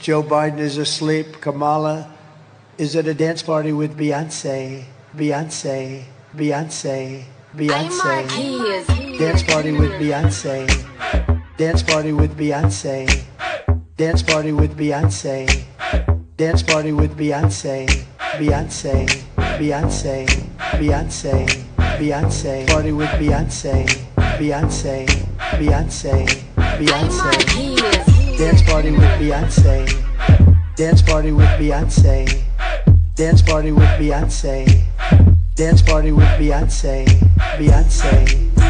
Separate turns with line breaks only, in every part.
Joe Biden is asleep. Kamala is at a dance party with Beyonce. Beyonce. Beyonce. Beyonce. Dance party with Beyonce. Dance party with Beyonce. Dance party with Beyonce. Dance party with Beyonce. Beyonce. Beyonce. Beyonce. Beyonce. Party with Beyonce. Beyonce. Beyonce. Beyonce. Dance party with Beyonce. Dance party with Beyonce. Dance party with Beyonce. Dance party with Beyonce. Beyonce.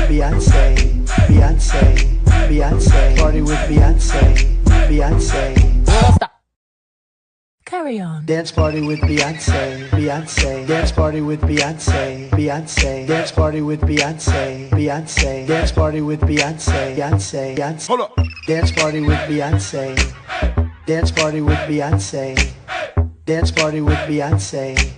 Beyonce. Beyonce. Beyonce. Party with Beyonce. Beyonce.
Stop. Carry on.
Dance party with Beyonce. Beyonce. Dance party with Beyonce. Beyonce. Dance party with Beyonce. Beyonce. Dance party with Beyonce. Beyonce. Beyonce.
Hold up.
Dance party with Beyonce. Dance party with Beyonce. Dance party with Beyonce.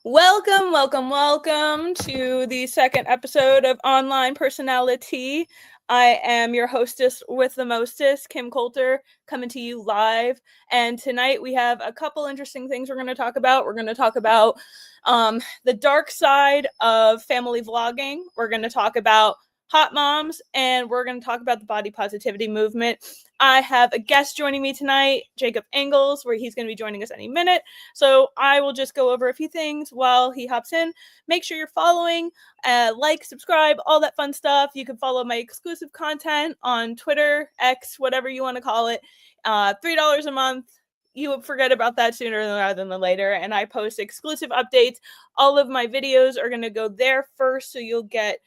Welcome to the second episode of Online Personality. I am your hostess with the mostest, Kim Coulter, coming to you live. And tonight we have a couple interesting things we're going to talk about. We're going to talk about the dark side of family vlogging. We're going to talk about hot moms, and we're going to talk about the body positivity movement. I have a guest joining me tonight, Jacob Engels, where he's going to be joining us any minute. So I will just go over a few things while he hops in. Make sure you're following, like, subscribe, all that fun stuff. You can follow my exclusive content on Twitter, X, whatever you want to call it. $3 a month. You would forget about that sooner rather than later. And I post exclusive updates. All of my videos are going to go there first, so you'll get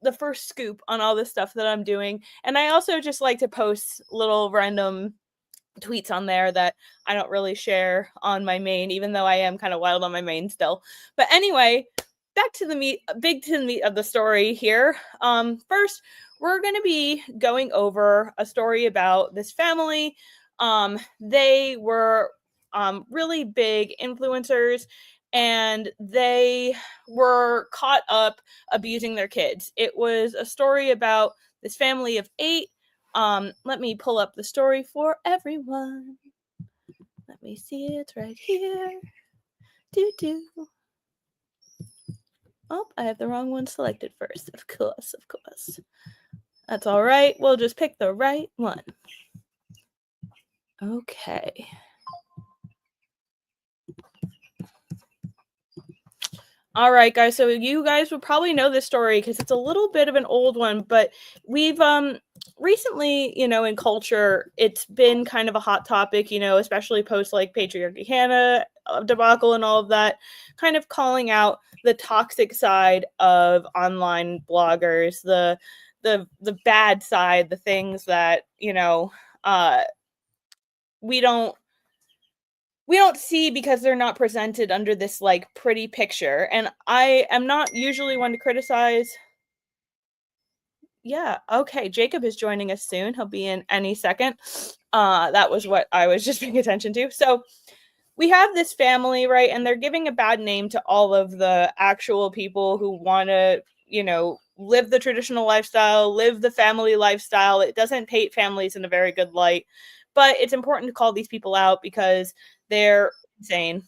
the first scoop on all the stuff that I'm doing. And I also just like to post little random tweets on there that I don't really share on my main, even though I am kind of wild on my main still. But anyway, back to the meat of the story here. First, we're going to be going over a story about this family. They were really big influencers, and they were caught up abusing their kids. It was a story about this family of 8. Let me pull up the story for everyone. Let me see it right here. Oh, I have the wrong one selected first. Of course. That's all right. We'll just pick the right one. Okay. All right, guys. So you guys would probably know this story because it's a little bit of an old one, but we've recently, in culture, it's been kind of a hot topic, especially post like patriarchy Hannah debacle and all of that, kind of calling out the toxic side of online bloggers, the bad side, the things that, we don't see because they're not presented under this like pretty picture. And I am not usually one to criticize. Yeah, okay. Jacob is joining us soon. He'll be in any second. That was what I was just paying attention to. So we have this family, right? And they're giving a bad name to all of the actual people who want to, live the traditional lifestyle, live the family lifestyle. It doesn't paint families in a very good light. But it's important to call these people out because they're insane.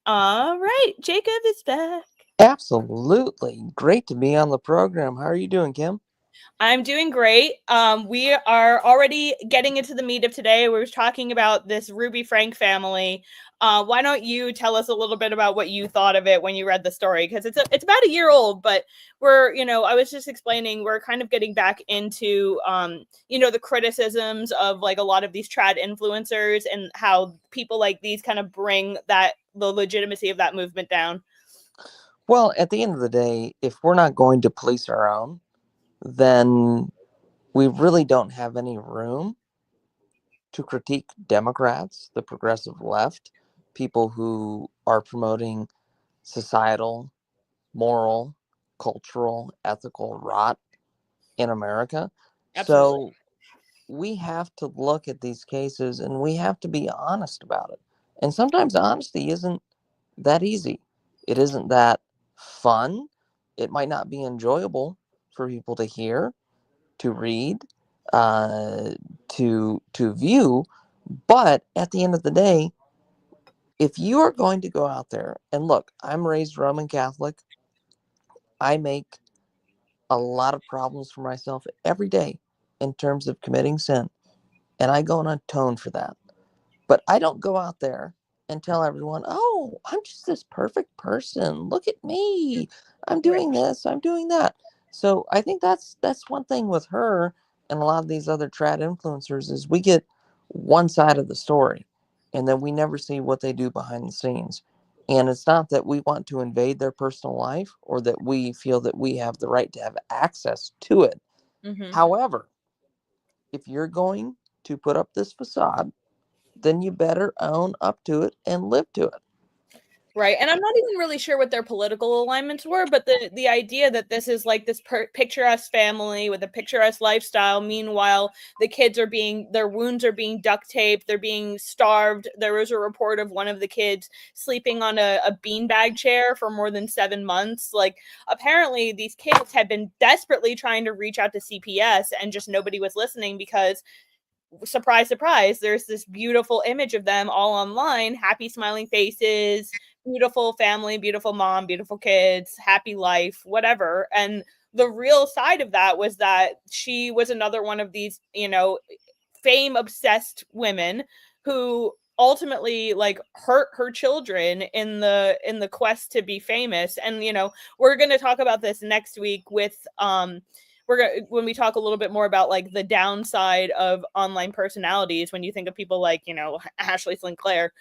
All right, Jacob is back.
Absolutely. Great to be on the program. How are you doing, Kim?
I'm doing great. We are already getting into the meat of today. We were talking about this Ruby Frank family. Why don't you tell us a little bit about what you thought of it when you read the story? Because it's about a year old, but we're, I was just explaining, we're kind of getting back into, the criticisms of like a lot of these trad influencers and how people like these kind of bring the legitimacy of that movement down.
Well, at the end of the day, if we're not going to police our own, then we really don't have any room to critique Democrats, the progressive left, people who are promoting societal, moral, cultural, ethical rot in America.
Absolutely.
So we have to look at these cases and we have to be honest about it. And sometimes honesty isn't that easy. It isn't that fun. It might not be enjoyable. for people to hear, to read, to view. But at the end of the day, if you are going to go out there and look, I'm raised Roman Catholic. I make a lot of problems for myself every day in terms of committing sin, and I go and atone for that. But I don't go out there and tell everyone, oh, I'm just this perfect person. Look at me. I'm doing this. I'm doing that. So I think that's one thing with her and a lot of these other trad influencers is we get one side of the story and then we never see what they do behind the scenes. And it's not that we want to invade their personal life or that we feel that we have the right to have access to it.
Mm-hmm.
However, if you're going to put up this facade, then you better own up to it and live to it.
Right. And I'm not even really sure what their political alignments were, but the idea that this is like this picturesque family with a picturesque lifestyle. Meanwhile, the kids are their wounds are being duct taped. They're being starved. There was a report of one of the kids sleeping on a beanbag chair for more than 7 months. Like, apparently these kids had been desperately trying to reach out to CPS and just nobody was listening because, surprise, surprise, there's this beautiful image of them all online, happy smiling faces, beautiful family, beautiful mom, beautiful kids, happy life, whatever. And the real side of that was that she was another one of these, fame obsessed women who ultimately like hurt her children in the quest to be famous. And we're going to talk about this next week with when we talk a little bit more about like the downside of online personalities. When you think of people like Ashley Sinclair,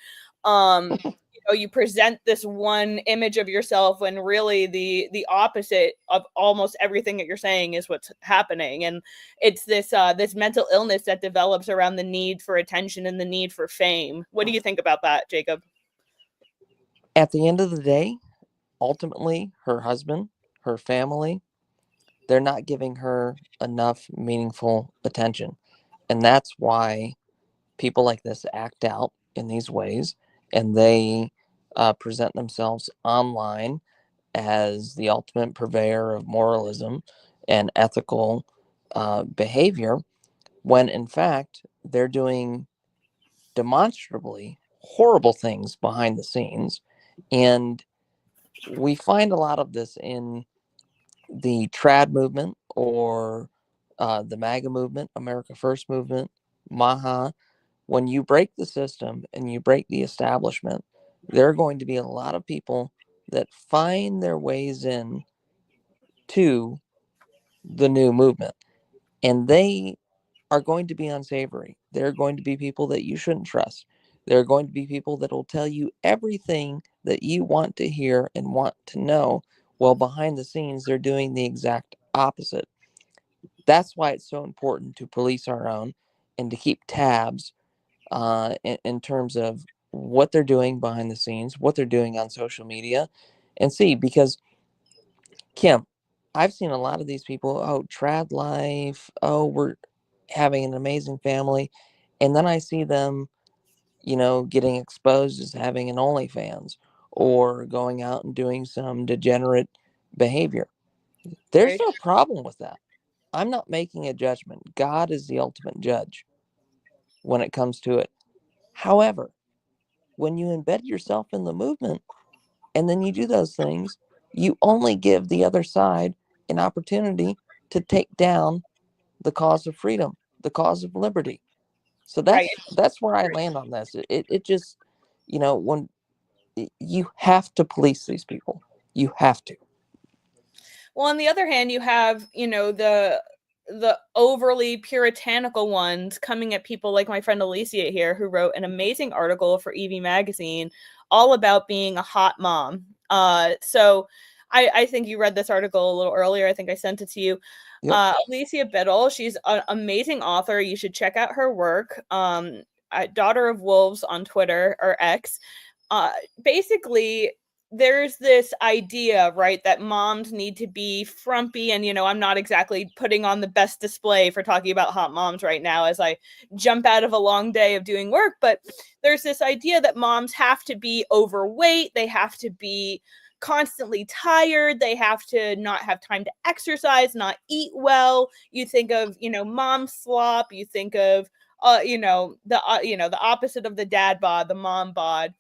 you present this one image of yourself when really the opposite of almost everything that you're saying is what's happening. And it's this mental illness that develops around the need for attention and the need for fame. What do you think about that, Jacob?
At the end of the day, ultimately, her husband, her family, they're not giving her enough meaningful attention. And that's why people like this act out in these ways and they present themselves online as the ultimate purveyor of moralism and ethical behavior, when in fact they're doing demonstrably horrible things behind the scenes. And we find a lot of this in the trad movement or the MAGA movement, America First movement, MAHA. When you break the system and you break the establishment, there are going to be a lot of people that find their ways in to the new movement, and they are going to be unsavory. They're going to be people that you shouldn't trust. There are going to be people that will tell you everything that you want to hear and want to know, while behind the scenes, they're doing the exact opposite. That's why it's so important to police our own and to keep tabs in terms of what they're doing behind the scenes, what they're doing on social media, and see, because Kim, I've seen a lot of these people, oh, trad life, oh, we're having an amazing family. And then I see them, getting exposed as having an OnlyFans or going out and doing some degenerate behavior. There's
Right.
no problem with that. I'm not making a judgment. God is the ultimate judge when it comes to it. However, when you embed yourself in the movement and then you do those things, you only give the other side an opportunity to take down the cause of freedom, the cause of liberty. So
Right.
that's where I land on this. It just, when you have to police these people, you have to.
Well, on the other hand, you have, the overly puritanical ones coming at people like my friend Alicia here, who wrote an amazing article for Evie Magazine all about being a hot mom. So I think you read this article a little earlier. I think I sent it to you.
Yep.
Alicia Biddle, she's an amazing author. You should check out her work. Daughter of Wolves on Twitter, or X. Basically, there's this idea, right, that moms need to be frumpy. And, I'm not exactly putting on the best display for talking about hot moms right now as I jump out of a long day of doing work. But there's this idea that moms have to be overweight. They have to be constantly tired. They have to not have time to exercise, not eat well. You think of, mom slop. You think of, the opposite of the dad bod, the mom bod.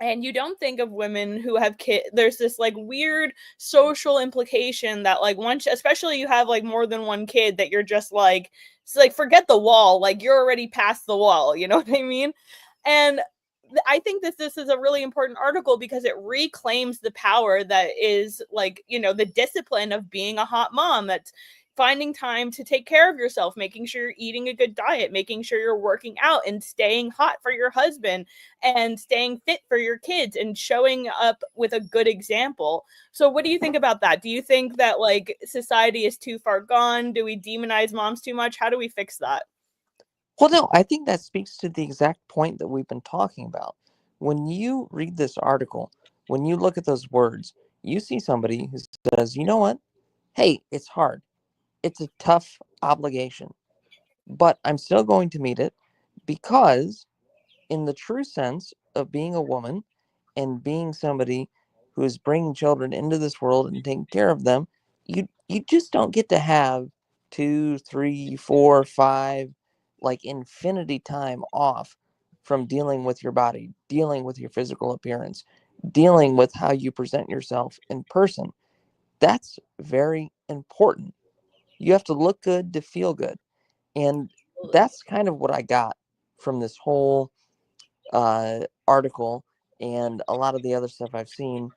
And you don't think of women who have kids. There's this like weird social implication that like once, especially you have like more than one kid, that you're just like, it's like, forget the wall. Like you're already past the wall. You know what I mean? And I think that this is a really important article because it reclaims the power that is like, the discipline of being a hot mom. That's finding time to take care of yourself, making sure you're eating a good diet, making sure you're working out and staying hot for your husband and staying fit for your kids and showing up with a good example. So what do you think about that? Do you think that like society is too far gone? Do we demonize moms too much? How do we fix that?
Well, no, I think that speaks to the exact point that we've been talking about. When you read this article, when you look at those words, you see somebody who says, you know what? Hey, it's hard. It's a tough obligation, but I'm still going to meet it because, in the true sense of being a woman and being somebody who is bringing children into this world and taking care of them, you just don't get to have 2, 3, 4, 5, like infinity time off from dealing with your body, dealing with your physical appearance, dealing with how you present yourself in person. That's very important. You have to look good to feel good. And that's kind of what I got from this whole article and a lot of the other stuff I've seen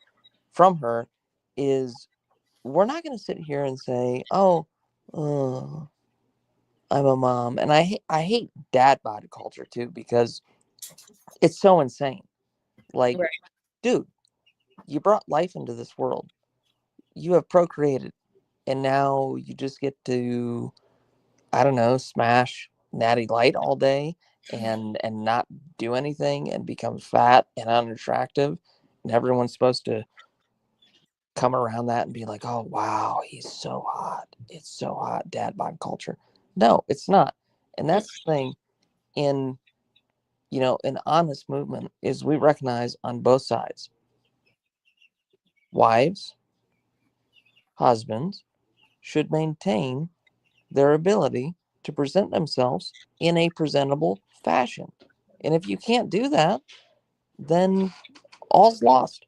from her is we're not going to sit here and say, oh, I'm a mom. And I hate dad bod culture too, because it's so insane. Like,
Right.
dude, you brought life into this world. You have procreated. And now you just get to, I don't know, smash Natty Light all day and not do anything and become fat and unattractive. And everyone's supposed to come around that and be like, oh, wow, he's so hot. It's so hot, dad bod culture. No, it's not. And that's the thing in, an honest movement is we recognize on both sides. Wives, husbands should maintain their ability to present themselves in a presentable fashion. And if you can't do that, then all's lost.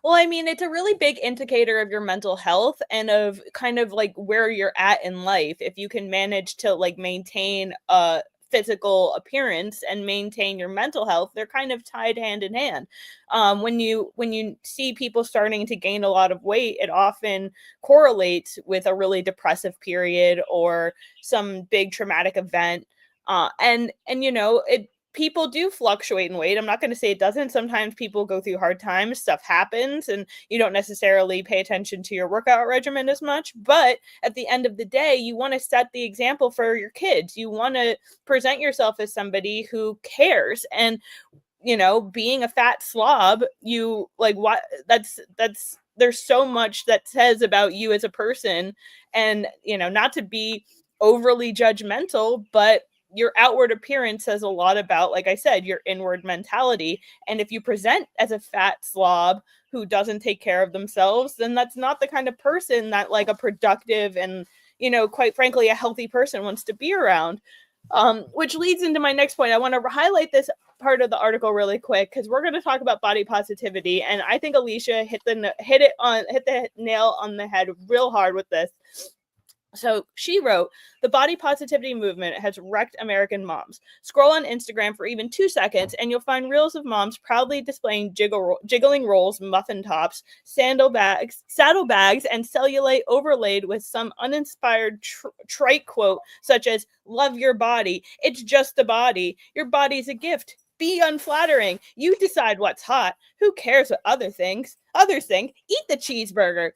Well, I mean, it's a really big indicator of your mental health and of kind of like where you're at in life. If you can manage to like maintain a physical appearance and maintain your mental health, they're kind of tied hand in hand. When you see people starting to gain a lot of weight, it often correlates with a really depressive period or some big traumatic event. And it people do fluctuate in weight. I'm not going to say it doesn't. Sometimes people go through hard times, stuff happens, and you don't necessarily pay attention to your workout regimen as much. But at the end of the day, you want to set the example for your kids. You want to present yourself as somebody who cares. And, being a fat slob, you like what that's there's so much that says about you as a person. And, not to be overly judgmental, but your outward appearance says a lot about, like I said, your inward mentality. And if you present as a fat slob who doesn't take care of themselves, then that's not the kind of person that like a productive and, quite frankly, a healthy person wants to be around. Which leads into my next point. I want to highlight this part of the article really quick because we're going to talk about body positivity, and I think Alicia hit the nail on the head real hard with this. So she wrote, the body positivity movement has wrecked American moms. Scroll on Instagram for even 2 seconds and you'll find reels of moms proudly displaying jiggling rolls, muffin tops, saddlebags, and cellulite overlaid with some uninspired trite quote such as, love your body. It's just a body. Your body's a gift. Be unflattering. You decide what's hot. Who cares what others think? Eat the cheeseburger.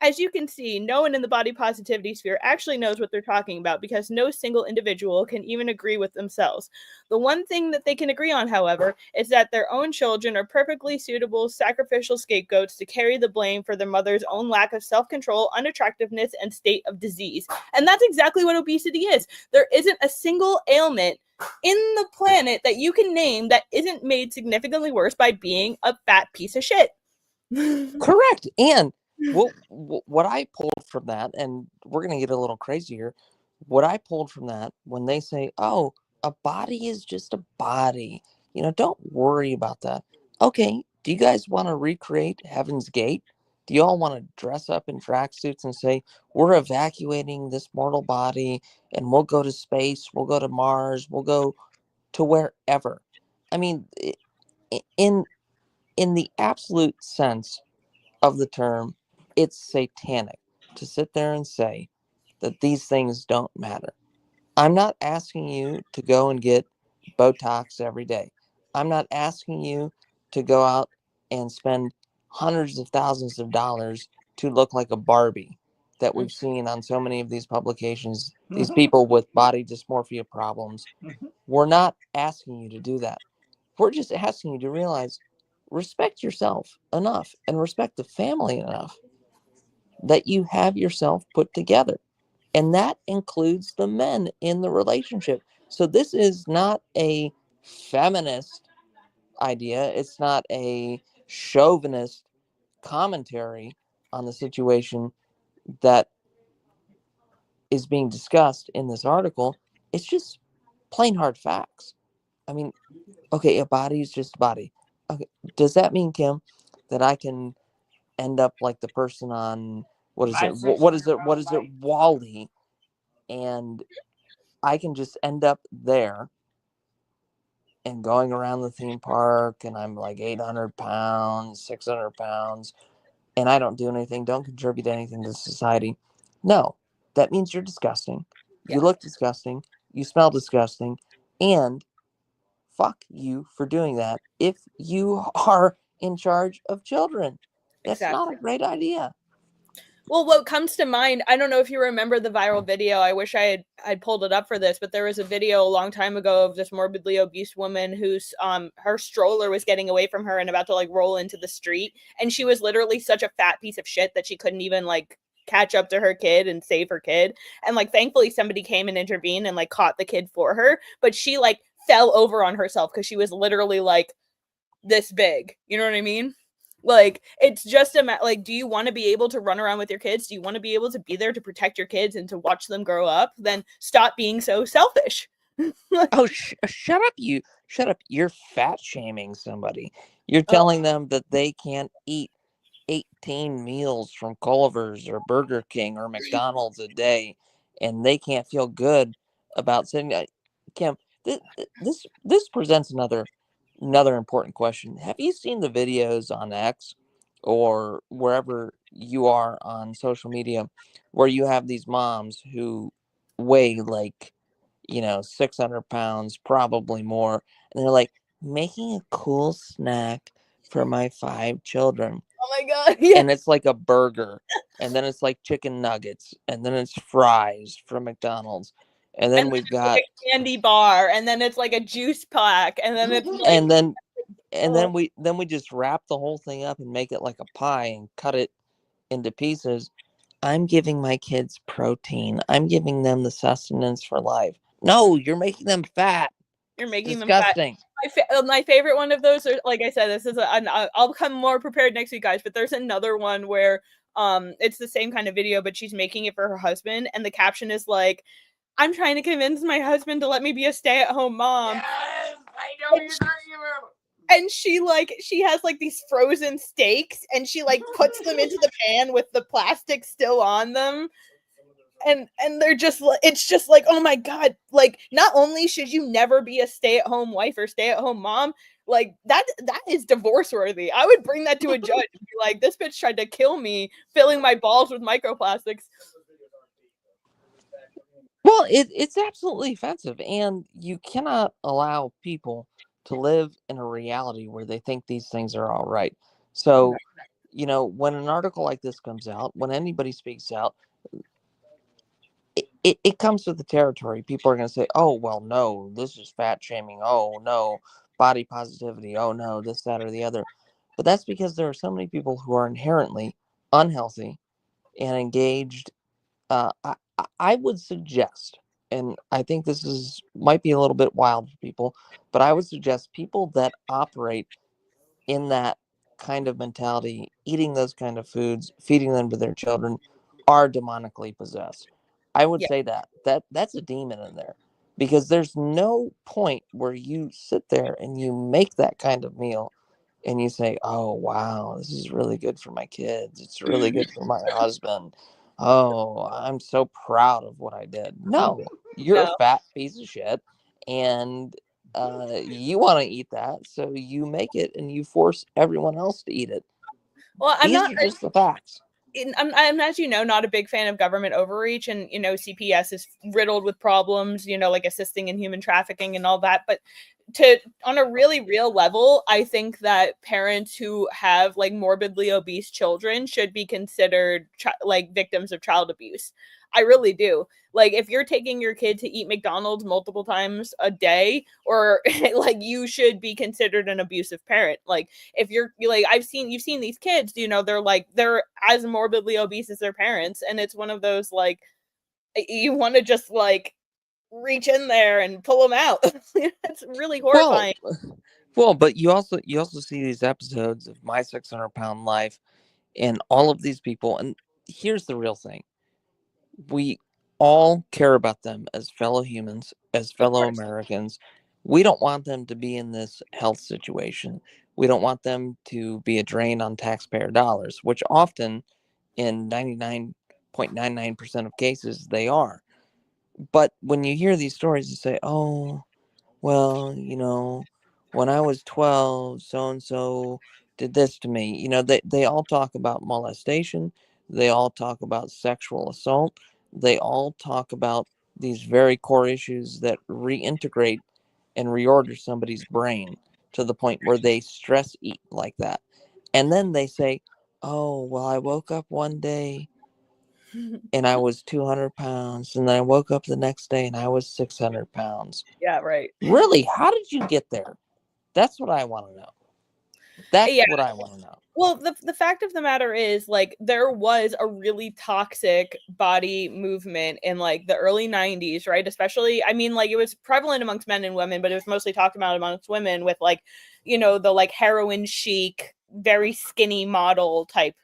As you can see, no one in the body positivity sphere actually knows what they're talking about because no single individual can even agree with themselves. The one thing that they can agree on, however, is that their own children are perfectly suitable sacrificial scapegoats to carry the blame for their mother's own lack of self-control, unattractiveness, and state of disease. And that's exactly what obesity is. There isn't a single ailment in the planet that you can name that isn't made significantly worse by being a fat piece of shit.
Correct. And what I pulled from that, and we're going to get a little crazy here, what I pulled from that when they say, oh, a body is just a body, don't worry about that. Okay, do you guys want to recreate Heaven's Gate? Do you all want to dress up in tracksuits and say, we're evacuating this mortal body and we'll go to space, we'll go to Mars, we'll go to wherever? I mean, in the absolute sense of the term, it's satanic to sit there and say that these things don't matter. I'm not asking you to go and get Botox every day. I'm not asking you to go out and spend hundreds of thousands of dollars to look like a Barbie that we've seen on so many of these publications, these people with body dysmorphia problems. We're not asking you to do that. We're just asking you to realize, respect yourself enough and respect the family enough that you have yourself put together. And that includes the men in the relationship. So this is not a feminist idea. It's not a chauvinist commentary on the situation that is being discussed in this article. It's just plain hard facts. I mean, okay, a body is just a body. Okay, does that mean, Kim, that I can end up like the person on what is it? What is it? Wally, and I can just end up there and going around the theme park, and I'm like 800 pounds, 600 pounds, and I don't do anything, don't contribute anything to society. No, that means you're disgusting. You look disgusting. You smell disgusting. And fuck you for doing that if you are in charge of children. That's not a great idea.
Well, what comes to mind, I don't know if you remember the viral video. I wish I'd pulled it up for this, but there was a video a long time ago of this morbidly obese woman whose her stroller was getting away from her and about to like roll into the street, and she was literally such a fat piece of shit that she couldn't even like catch up to her kid and save her kid. And like thankfully somebody came and intervened and like caught the kid for her, but she like fell over on herself because she was literally like this big. You know what I mean? Like, it's just like, do you want to be able to run around with your kids? Do you want to be able to be there to protect your kids and to watch them grow up? Then stop being so selfish.
Oh, shut up, you. Shut up. You're fat shaming somebody. You're telling them that they can't eat 18 meals from Culver's or Burger King or McDonald's a day, and they can't feel good about sitting. Kim, this presents another important question. Have you seen the videos on X or wherever you are on social media where you have these moms who weigh like 600 pounds, probably more, and they're like making a cool snack for my 5 children?
Oh my god, yeah.
And it's like a burger, and then it's like chicken nuggets, and then it's fries from McDonald's, and then we've got
like a candy bar, and then it's like a juice pack, and then it's like,
and then we just wrap the whole thing up and make it like a pie and cut it into pieces. I'm giving my kids protein. I'm giving them the sustenance for life. No, you're making them fat.
You're making
disgusting.
Them fat. My favorite one of those are, like I said, this is I'll come more prepared next week, guys. But there's another one where it's the same kind of video, but she's making it for her husband, and the caption is like, "I'm trying to convince my husband to let me be a stay-at-home mom."
Yes, I know you're talking about.
And she has like these frozen steaks, and she like puts them into the pan with the plastic still on them. And they're just, it's just like, oh my god, like, not only should you never be a stay-at-home wife or stay-at-home mom, like that is divorce worthy. I would bring that to a judge and be like, this bitch tried to kill me, filling my balls with microplastics.
Well, it's absolutely offensive, and you cannot allow people to live in a reality where they think these things are all right. So, when an article like this comes out, when anybody speaks out, it comes with the territory. People are going to say, oh, well, no, this is fat shaming. Oh, no, body positivity. Oh, no, this, that, or the other. But that's because there are so many people who are inherently unhealthy and engaged. I would suggest, and I think this might be a little bit wild for people, but I would suggest people that operate in that kind of mentality, eating those kind of foods, feeding them to their children, are demonically possessed. I would
Yeah.
say that's a demon in there, because there's no point where you sit there and you make that kind of meal and you say, oh, wow, this is really good for my kids. It's really good for my husband. Oh, I'm so proud of what I did. No, you're a
No.
fat piece of shit. And you want to eat that. So you make it and you force everyone else to eat it.
Well,
These are just the facts.
I'm, as you know, not a big fan of government overreach, and CPS is riddled with problems, like assisting in human trafficking and all that. But on a really real level, I think that parents who have like morbidly obese children should be considered like victims of child abuse. I really do. Like, if you're taking your kid to eat McDonald's multiple times a day, or like, you should be considered an abusive parent. Like, if you're like, you've seen these kids, they're as morbidly obese as their parents, and it's one of those, like, you want to just like reach in there and pull them out. It's really horrifying.
Well, but you also see these episodes of My 600-Pound Life and all of these people. And here's the real thing: we all care about them as fellow humans, as
Of
fellow
course.
Americans. We don't want them to be in this health situation. We don't want them to be a drain on taxpayer dollars, which often, in 99.99% of cases, they are. But when you hear these stories, you say, oh, well, when I was 12, so and so did this to me. They all talk about molestation. They all talk about sexual assault. They all talk about these very core issues that reintegrate and reorder somebody's brain to the point where they stress eat like that. And then they say, oh, well, I woke up one day and I was 200 pounds. And then I woke up the next day and I was 600 pounds.
Yeah, right.
Really? How did you get there? That's what I want to know. That's
Yeah.
what I want to know.
Well, the fact of the matter is, like, there was a really toxic body movement in like the early 90s, right? Especially, I mean, like, it was prevalent amongst men and women, but it was mostly talked about amongst women with, like, the like heroin chic, very skinny model type.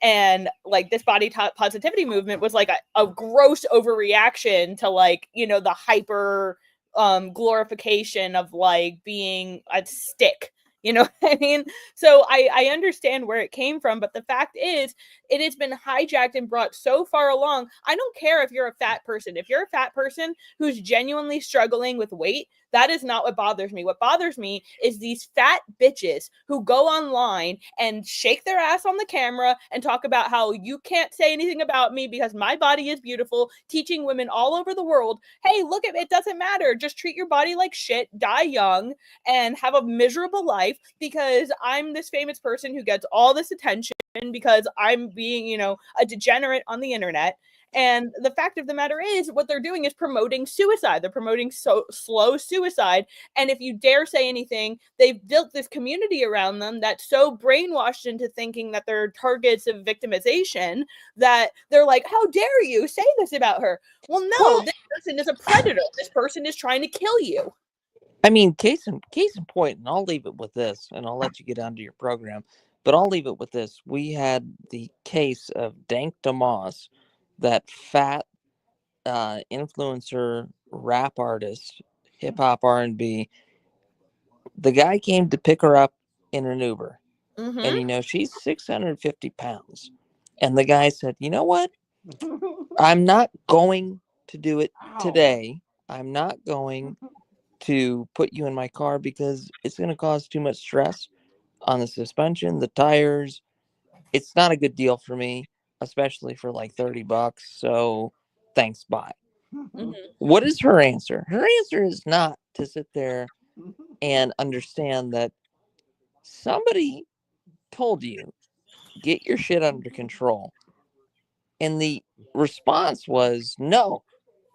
And like, this body positivity movement was like a gross overreaction to, like, the hyper glorification of like being a stick. You know what I mean? So I understand where it came from, but the fact is, it has been hijacked and brought so far along. I don't care if you're a fat person. If you're a fat person who's genuinely struggling with weight, that is not what bothers me. What bothers me is these fat bitches who go online and shake their ass on the camera and talk about how you can't say anything about me because my body is beautiful, teaching women all over the world, hey, look, it doesn't matter. Just treat your body like shit, die young, and have a miserable life because I'm this famous person who gets all this attention because I'm being, a degenerate on the internet. And the fact of the matter is, what they're doing is promoting suicide. They're promoting slow suicide. And if you dare say anything, they've built this community around them that's so brainwashed into thinking that they're targets of victimization that they're like, how dare you say this about her? Well, no, this person is a predator. This person is trying to kill you.
I mean, case in point, and I'll leave it with this, and I'll let you get onto your program, but I'll leave it with this. We had the case of Dank DeMoss, that fat influencer, rap artist, hip hop R&B. The guy came to pick her up in an Uber, and she's 650 pounds. And the guy said, you know what? I'm not going to do it today. I'm not going to put you in my car because it's going to cause too much stress on the suspension, the tires. It's not a good deal for me, especially for like $30. So thanks, bye. What is her answer? Her answer is not to sit there and understand that somebody told you, get your shit under control. And the response was, no,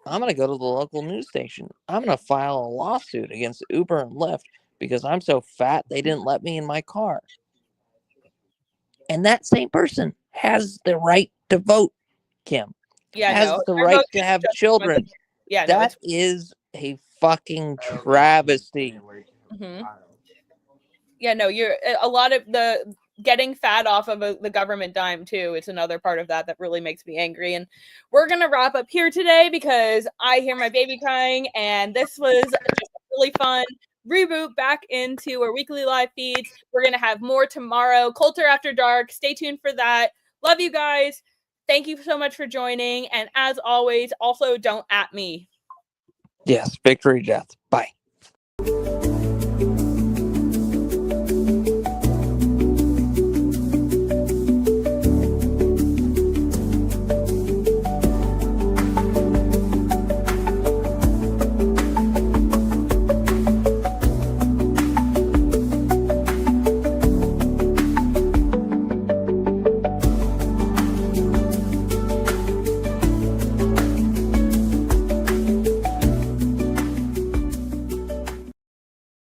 I'm going to go to the local news station. I'm going to file a lawsuit against Uber and Lyft because I'm so fat they didn't let me in my car. And that same person has the right to vote, Kim.
Yeah,
has
no.
the right to have children.
Yeah,
that
no,
is a fucking travesty.
Yeah, no, you're a lot of getting fat off of the government dime too. It's another part of that really makes me angry. And we're gonna wrap up here today because I hear my baby crying, and this was just really fun reboot back into our weekly live feeds. We're gonna have more tomorrow. Coulter After Dark. Stay tuned for that. Love you guys. Thank you so much for joining. And as always, also don't at me.
Yes, victory, death. Bye.